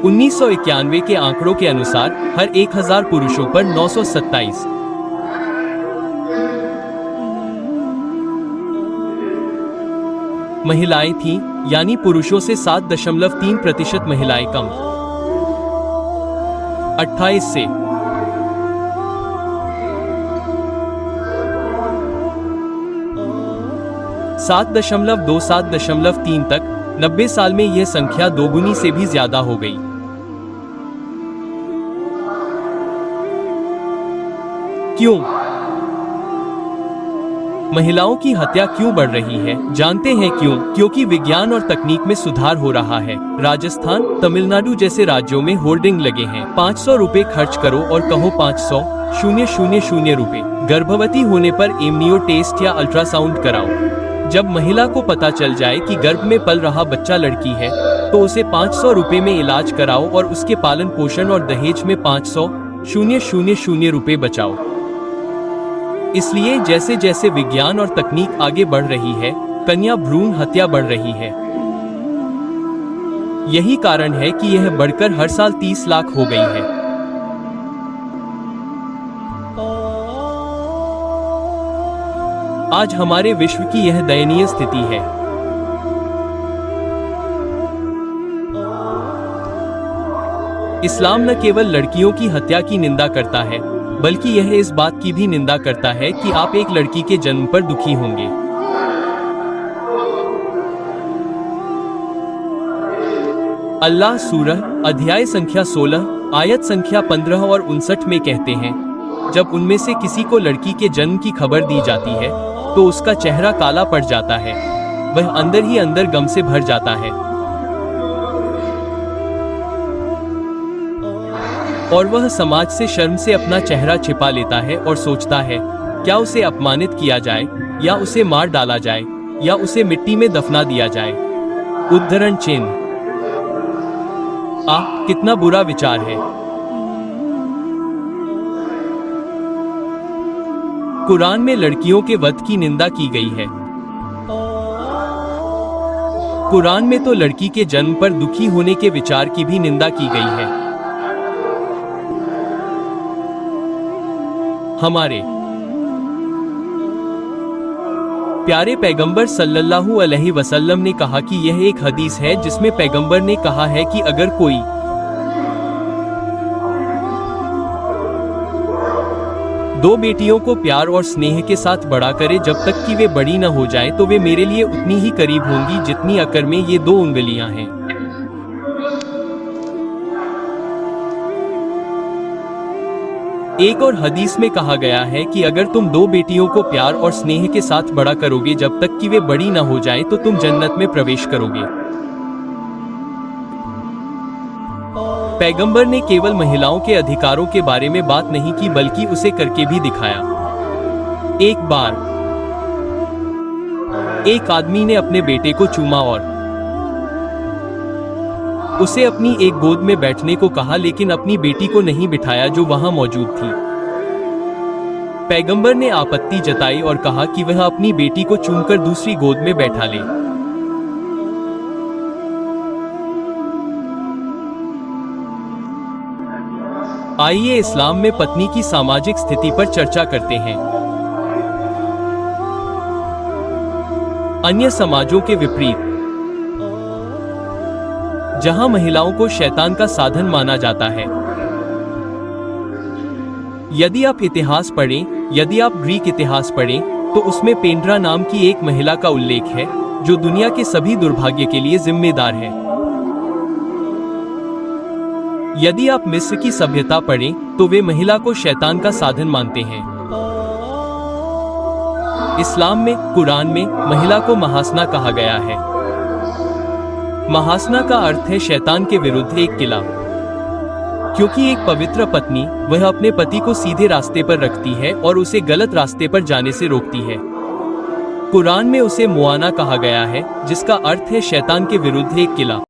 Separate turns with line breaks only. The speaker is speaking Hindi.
1991 के आंकड़ों के अनुसार हर 1000 पुरुषों पर 927 महिलाएं थीं, यानी पुरुषों से 7.3% महिलाएं कम। 28 से 7.2 7.3 तक 90 साल में यह संख्या दोगुनी से भी ज्यादा हो गई। क्यों? महिलाओं की हत्या क्यों बढ़ रही है? जानते हैं क्यों? क्योंकि विज्ञान और तकनीक में सुधार हो रहा है। राजस्थान, तमिलनाडु जैसे राज्यों में होर्डिंग लगे हैं, 500 रुपए खर्च करो और कहो 500,000 रुपए। गर्भवती होने पर एमनियो टेस्ट या अल्ट्रासाउंड कराओ। जब महिला को पता चल जाए कि गर्भ में पल रहा बच्चा लड़की है, तो उसे 500 रुपए में इलाज कराओ और उसके पालन पोषण और दहेज में 500,000 रुपए बचाओ। इसलिए जैसे जैसे विज्ञान और तकनीक आगे बढ़ रही है, कन्या भ्रूण हत्या बढ़ रही है। यही कारण है कि यह बढ़कर हर साल 30 लाख हो गई है। आज हमारे विश्व की यह दयनीय स्थिति है। इस्लाम न केवल लड़कियों की हत्या की निंदा करता है, बल्कि यह इस बात की भी निंदा करता है कि आप एक लड़की के जन्म पर दुखी होंगे। अल्लाह सूरह अध्याय संख्या 16 आयत संख्या 15 और 59 में कहते हैं, जब उनमें से किसी को लड़की के जन्म की खबर दी जाती है तो उसका चेहरा काला पड़ जाता है, वह अंदर ही अंदर गम से भर जाता है और वह समाज से शर्म से अपना चेहरा छिपा लेता है और सोचता है, क्या उसे अपमानित किया जाए या उसे मार डाला जाए या उसे मिट्टी में दफना दिया जाए। उद्धरण चिन्ह। कितना बुरा विचार है। कुरान में लड़कियों के वध की निंदा की गई है। कुरान में तो लड़की के जन्म पर दुखी होने के विचार की भी निंदा की गई है। हमारे प्यारे पैगंबर सल्लल्लाहु अलैहि वसल्लम ने कहा कि यह एक हदीस है जिसमें पैगंबर ने कहा है कि अगर कोई दो बेटियों को प्यार और स्नेह के साथ बड़ा करे जब तक कि वे बड़ी न हो जाएं, तो वे मेरे लिए उतनी ही करीब होंगी जितनी अकर में ये 2 उंगलियां हैं। एक और हदीस में कहा गया है कि अगर तुम 2 बेटियों को प्यार और स्नेह के साथ बड़ा करोगे जब तक कि वे बड़ी न हो जाएं, तो तुम जन्नत में प्रवेश करोगे। पैगंबर ने केवल महिलाओं के अधिकारों के बारे में बात नहीं की, बल्कि उसे करके भी दिखाया। एक बार एक आदमी ने अपने बेटे को चूमा और उसे अपनी एक गोद में बैठने को कहा, लेकिन अपनी बेटी को नहीं बिठाया जो वहां मौजूद थी। पैगंबर ने आपत्ति जताई और कहा कि वह अपनी बेटी को चूमकर दूसरी गोद में बैठा ले। आइए इस्लाम में पत्नी की सामाजिक स्थिति पर चर्चा करते हैं। अन्य समाजों के विपरीत, जहां महिलाओं को शैतान का साधन माना जाता है। यदि आप इतिहास पढ़ें, यदि आप ग्रीक इतिहास पढ़ें, तो उसमें पेंड्रा नाम की एक महिला का उल्लेख है जो दुनिया के सभी दुर्भाग्य के लिए जिम्मेदार है। यदि आप मिस्र की सभ्यता पढ़ें, तो वे महिला को शैतान का साधन मानते हैं। इस्लाम में, कुरान में महिला को महासना कहा गया है। महासना का अर्थ है शैतान के विरुद्ध एक किला। क्योंकि एक पवित्र पत्नी वह अपने पति को सीधे रास्ते पर रखती है और उसे गलत रास्ते पर जाने से रोकती है। कुरान में उसे मुआना कहा गया है, जिसका अर्थ है शैतान के विरुद्ध एक किला।